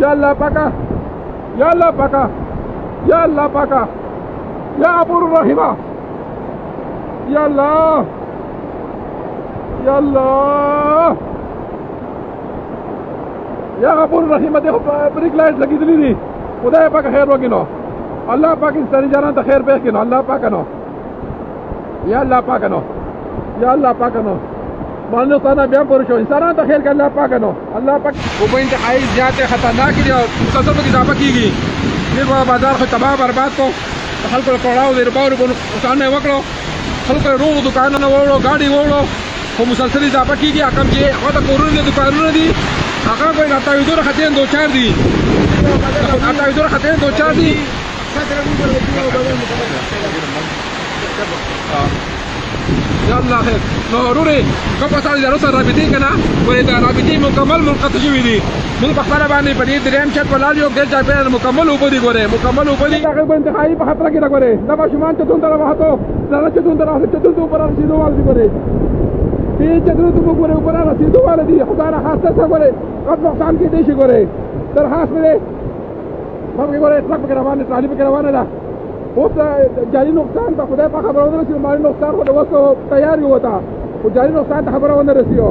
یا الله پاکه یا الله پاکه یا الله پاکه یا غفور الرحیم یا الله یا الله یا غفور الرحیم دغه بریک لایټ لګېدلې دي خدای پاک خیر وکړي نو الله پاک انساني جانان ته خیر پېښ کړي نو الله پاک نو یا الله پاک نو یا الله پاک نو مانو تانا بیا پوره شو انسانان ته خیر کړي الله پاک نو الله پاک او په انتهایی زیات خطرناک دي او مسلسل کې اضافه کیږي دغه بازار خو تباہ برباد کو خلکو کوړاو دې رباورو په نقصان نه وکړو خلکو روغ دکانونه وړو ګاډي وړو خو مسلسل اضافه کیږي حکم چې هغه د کورونو دکانونه دي هغه کوئی ناتایدور خطین دو چار دي ناتایدور خطین دو چار دي یا الله خیر نو وروري کوم څه د روسر رابطې کنه ولې دا رابطې مکمل منقطع شوې دي موږ په خبره باندې په دې دریم چت ولال یو ګل ځای په مکمل وبدي ګوره مکمل وبدي هغه په انتهایی په خطر کې راغره دا به شومان ته تون طرف هاتو زړه چې تون طرف ته تون پر رسیدو والي ګوره دې چې تون ته ګوره پر رسیدو والي دي خدای نه خاصه څه ګوره قد نقصان کې دي شي ګوره درخواست مې باندې ګوره اطلاق کې روانه طالب کې روانه ده اوس جاري نقصان ته خدای په خبرونه چې مالي نقصان خو د وسو تیار یو وتا او جاري نقصان ته خبرونه رسیدو